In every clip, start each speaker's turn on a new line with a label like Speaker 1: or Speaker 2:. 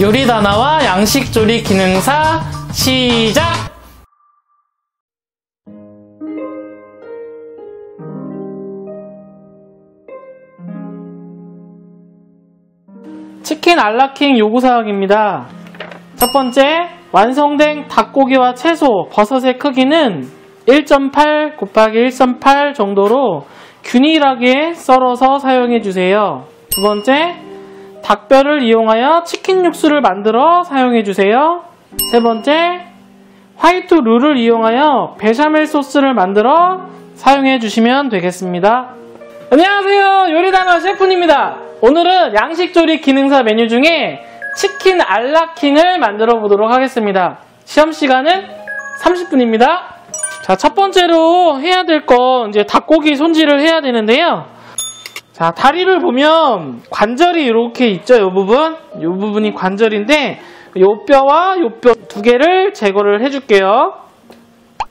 Speaker 1: 요리다나와 양식조리 기능사 시작! 치킨 알라킹 요구사항입니다. 첫 번째, 완성된 닭고기와 채소, 버섯의 크기는 1.8 곱하기 1.8 정도로 균일하게 썰어서 사용해주세요. 두 번째, 닭뼈를 이용하여 치킨 육수를 만들어 사용해주세요. 세 번째, 화이트 룰을 이용하여 베샤멜 소스를 만들어 사용해주시면 되겠습니다. 안녕하세요, 요리다나 셰프입니다. 오늘은 양식조리 기능사 메뉴 중에 치킨 알라킹을 만들어 보도록 하겠습니다. 시험시간은 30분입니다. 자, 첫 번째로 해야 될 건 이제 닭고기 손질을 해야 되는데요. 자, 다리를 보면 관절이 이렇게 있죠. 이 부분. 이 부분이 관절인데 이 뼈와 이 뼈 두 개를 제거를 해줄게요.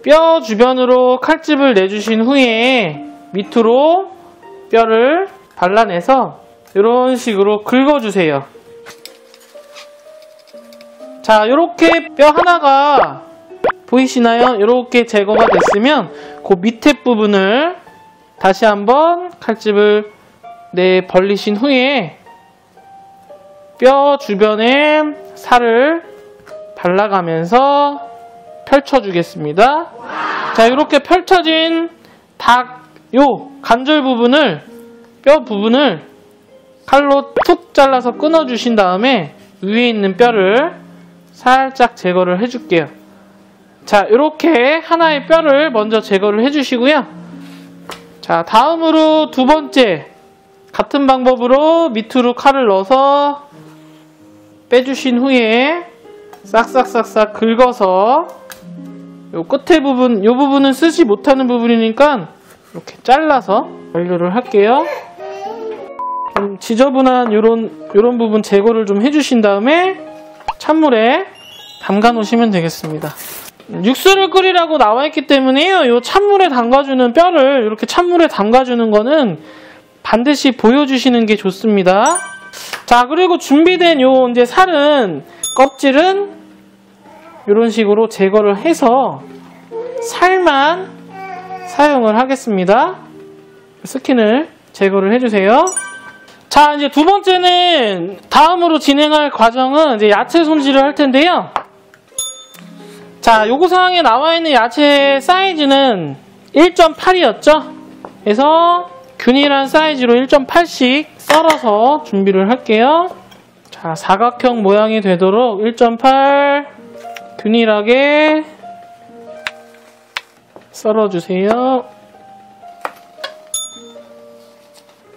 Speaker 1: 뼈 주변으로 칼집을 내주신 후에 밑으로 뼈를 발라내서 이런 식으로 긁어주세요. 자, 이렇게 뼈 하나가 보이시나요? 이렇게 제거가 됐으면 그 밑에 부분을 다시 한번 칼집을 벌리신 후에 뼈 주변에 살을 발라가면서 펼쳐주겠습니다. 자, 이렇게 펼쳐진 요 관절 부분을, 뼈 부분을 칼로 툭 잘라서 끊어주신 다음에 위에 있는 뼈를 살짝 제거를 해줄게요. 자, 이렇게 하나의 뼈를 먼저 제거를 해주시고요. 자, 다음으로 두 번째, 같은 방법으로 밑으로 칼을 넣어서 빼주신 후에 싹싹싹싹 긁어서 요 끝에 부분, 요 부분은 쓰지 못하는 부분이니까 이렇게 잘라서 완료를 할게요. 좀 지저분한 요런 부분 제거를 좀 해주신 다음에 찬물에 담가 놓으시면 되겠습니다. 육수를 끓이라고 나와있기 때문에요. 요 찬물에 담가주는 뼈를 이렇게 찬물에 담가주는 거는 반드시 보여주시는 게 좋습니다. 자, 그리고 준비된 요 이제 살은, 껍질은 이런 식으로 제거를 해서 살만 사용을 하겠습니다. 스킨을 제거를 해주세요. 자, 이제 두 번째는 다음으로 진행할 과정은 이제 야채 손질을 할 텐데요. 자, 요구사항에 나와있는 야채 사이즈는 1.8이었죠? 그래서 균일한 사이즈로 1.8씩 썰어서 준비를 할게요. 자, 사각형 모양이 되도록 1.8 균일하게 썰어주세요.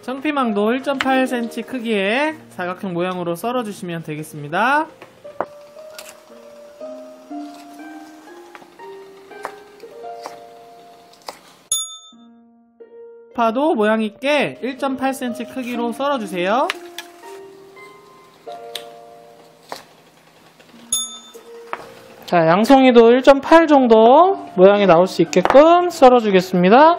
Speaker 1: 청피망도 1.8cm 크기의 사각형 모양으로 썰어주시면 되겠습니다. 파도 모양 있게 1.8cm 크기로 썰어주세요. 자, 양송이도 1.8 정도 모양이 나올 수 있게끔 썰어주겠습니다.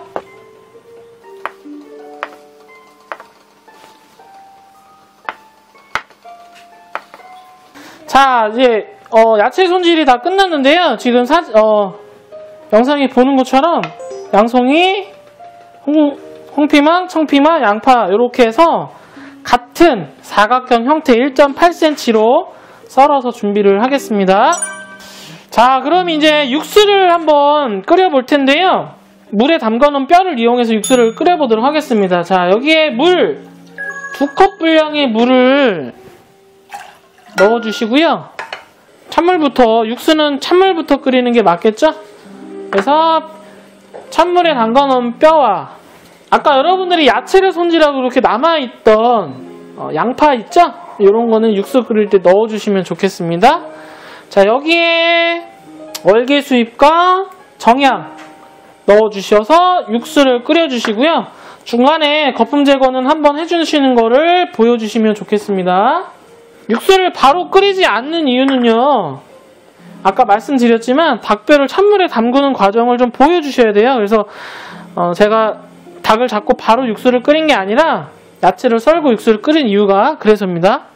Speaker 1: 자, 이제 야채 손질이 다 끝났는데요. 지금 영상이 보는 것처럼 양송이, 홍피망, 청피망, 양파 이렇게 해서 같은 사각형 형태 1.8cm로 썰어서 준비를 하겠습니다. 자, 그럼 이제 육수를 한번 끓여 볼 텐데요. 물에 담가놓은 뼈를 이용해서 육수를 끓여 보도록 하겠습니다. 자, 여기에 물 2컵 분량의 물을 넣어주시고요. 육수는 찬물부터 끓이는 게 맞겠죠? 그래서 찬물에 담가놓은 뼈와 아까 여러분들이 야채를 손질하고 이렇게 남아있던 양파 있죠? 이런 거는 육수 끓일 때 넣어주시면 좋겠습니다. 자, 여기에 월계수잎과 정향 넣어주셔서 육수를 끓여주시고요. 중간에 거품 제거는 한번 해주시는 거를 보여주시면 좋겠습니다. 육수를 바로 끓이지 않는 이유는요, 아까 말씀드렸지만 닭뼈를 찬물에 담그는 과정을 좀 보여주셔야 돼요. 그래서 제가 닭을 잡고 바로 육수를 끓인 게 아니라 야채를 썰고 육수를 끓인 이유가 그래서입니다.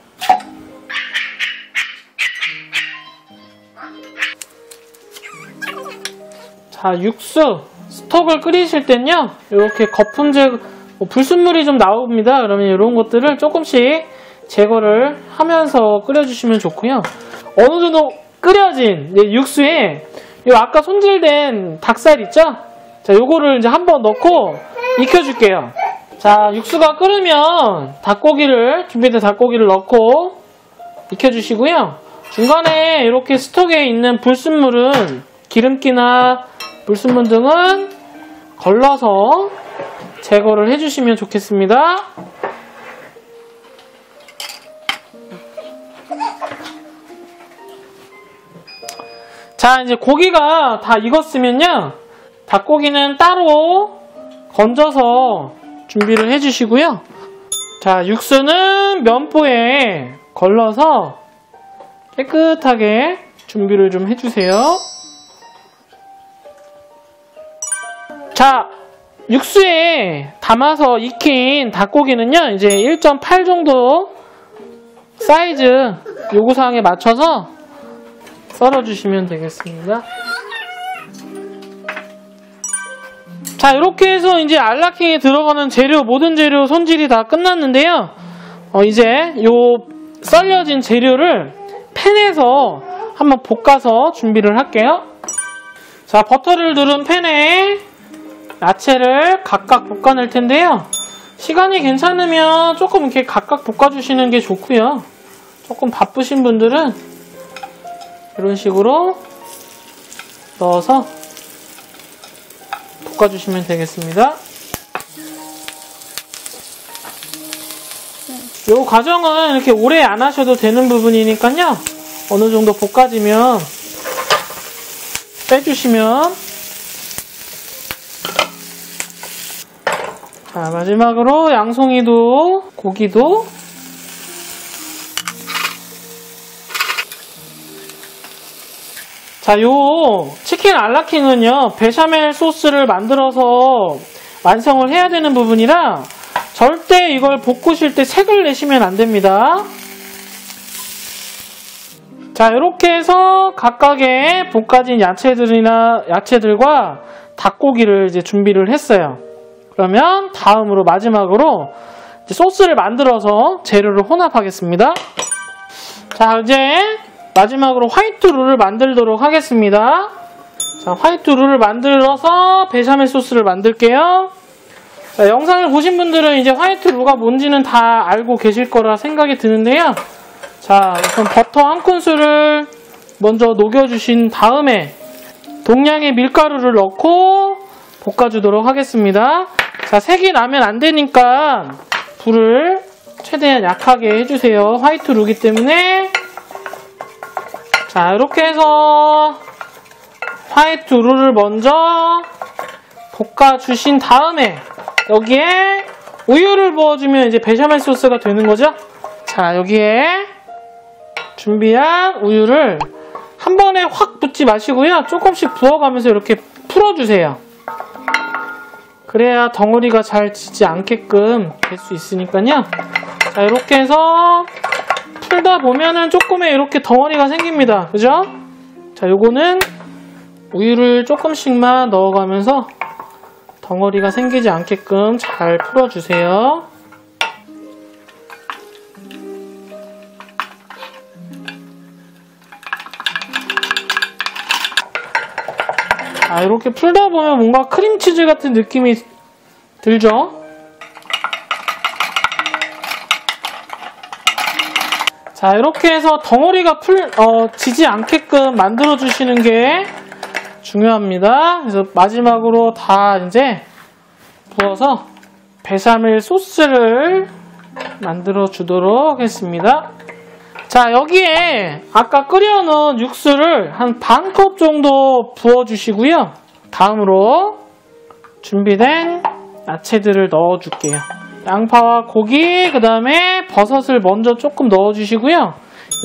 Speaker 1: 자, 육수 스톡을 끓이실 땐요, 이렇게 거품 제거, 불순물이 좀 나옵니다. 그러면 이런 것들을 조금씩 제거를 하면서 끓여주시면 좋고요. 어느 정도 끓여진 육수에 요 아까 손질된 닭살 있죠? 자, 요거를 이제 한번 넣고 익혀줄게요. 자, 육수가 끓으면 준비된 닭고기를 넣고 익혀주시고요. 중간에 이렇게 스톡에 있는 불순물은 기름기나 불순물 등은 걸러서 제거를 해주시면 좋겠습니다. 자, 이제 고기가 다 익었으면요, 닭고기는 따로 건져서 준비를 해주시고요. 자, 육수는 면포에 걸러서 깨끗하게 준비를 좀 해주세요. 자, 육수에 담아서 익힌 닭고기는요, 이제 1.8 정도 사이즈 요구사항에 맞춰서 썰어주시면 되겠습니다. 자, 이렇게 해서 이제 알라킹에 들어가는 재료, 모든 재료 손질이 다 끝났는데요. 이제 요 썰려진 재료를 팬에서 한번 볶아서 준비를 할게요. 자, 버터를 두른 팬에 야채를 각각 볶아낼 텐데요. 시간이 괜찮으면 조금 이렇게 각각 볶아주시는 게 좋고요. 조금 바쁘신 분들은 이런 식으로 넣어서 볶아주시면 되겠습니다. 이 과정은 이렇게 오래 안 하셔도 되는 부분이니까요. 어느 정도 볶아지면 빼주시면. 자, 마지막으로 양송이도, 고기도 자, 요 치킨 알라킹은요, 베샤멜 소스를 만들어서 완성을 해야 되는 부분이라 절대 이걸 볶으실 때 색을 내시면 안 됩니다. 자, 이렇게 해서 각각의 볶아진 야채들과 닭고기를 이제 준비를 했어요. 그러면 다음으로 마지막으로 이제 소스를 만들어서 재료를 혼합하겠습니다. 자, 이제 마지막으로 화이트 룰을 만들도록 하겠습니다. 자, 화이트 룰을 만들어서 베샤멜 소스를 만들게요. 자, 영상을 보신 분들은 이제 화이트 룰가 뭔지는 다 알고 계실 거라 생각이 드는데요. 자, 우선 버터 한 큰술을 먼저 녹여주신 다음에 동량의 밀가루를 넣고 볶아주도록 하겠습니다. 자, 색이 나면 안 되니까 불을 최대한 약하게 해주세요. 화이트 룰이기 때문에. 자, 이렇게 해서 화이트 룰을 먼저 볶아주신 다음에 여기에 우유를 부어주면 이제 베샤멜 소스가 되는 거죠. 자, 여기에 준비한 우유를 한 번에 확 붓지 마시고요. 조금씩 부어가면서 이렇게 풀어주세요. 그래야 덩어리가 잘 지지 않게끔 될 수 있으니까요. 자, 이렇게 해서 풀다 보면은 조금의 이렇게 덩어리가 생깁니다. 그죠? 자, 요거는 우유를 조금씩만 넣어가면서 덩어리가 생기지 않게끔 잘 풀어주세요. 자, 이렇게 풀다 보면 뭔가 크림치즈 같은 느낌이 들죠? 자, 이렇게 해서 덩어리가 지지 않게끔 만들어주시는 게 중요합니다. 그래서 마지막으로 다 이제 부어서 베샤멜 소스를 만들어 주도록 하겠습니다. 자, 여기에 아까 끓여놓은 육수를 한 반 컵 정도 부어주시고요. 다음으로 준비된 야채들을 넣어줄게요. 양파와 고기, 그 다음에 버섯을 먼저 조금 넣어주시고요.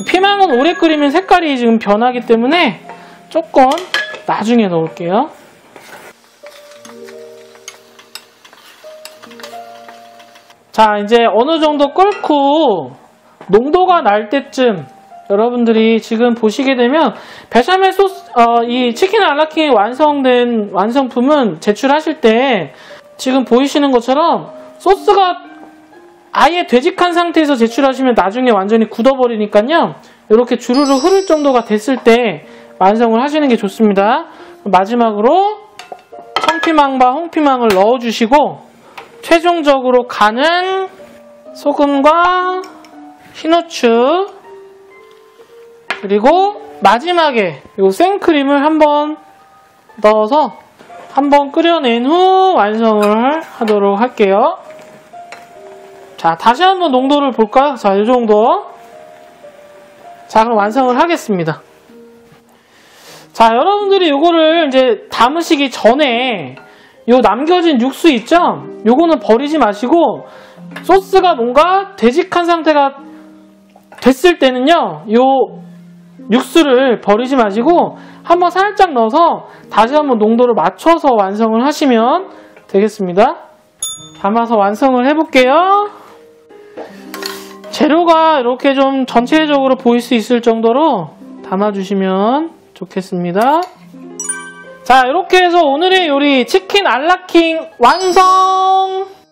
Speaker 1: 피망은 오래 끓이면 색깔이 지금 변하기 때문에 조금 나중에 넣을게요. 자, 이제 어느 정도 끓고 농도가 날 때쯤 여러분들이 지금 보시게 되면 베샤멜 소스, 이 치킨 알라킹이 완성된 완성품은 제출하실 때 지금 보이시는 것처럼 소스가 아예 되직한 상태에서 제출하시면 나중에 완전히 굳어버리니까요. 이렇게 주르륵 흐를 정도가 됐을 때 완성을 하시는 게 좋습니다. 마지막으로 청피망과 홍피망을 넣어주시고 최종적으로 간은 소금과 흰후추 그리고 마지막에 이 생크림을 한번 넣어서 한번 끓여낸 후 완성을 하도록 할게요. 자, 다시 한번 농도를 볼까요? 자, 이 정도. 자, 그럼 완성을 하겠습니다. 자, 여러분들이 요거를 이제 담으시기 전에 요 남겨진 육수 있죠? 요거는 버리지 마시고 소스가 뭔가 되직한 상태가 됐을 때는요, 요 육수를 버리지 마시고 한번 살짝 넣어서 다시 한번 농도를 맞춰서 완성을 하시면 되겠습니다. 담아서 완성을 해볼게요. 재료가 이렇게 좀 전체적으로 보일 수 있을 정도로 담아주시면 좋겠습니다. 자, 이렇게 해서 오늘의 요리 치킨 알라킹 완성!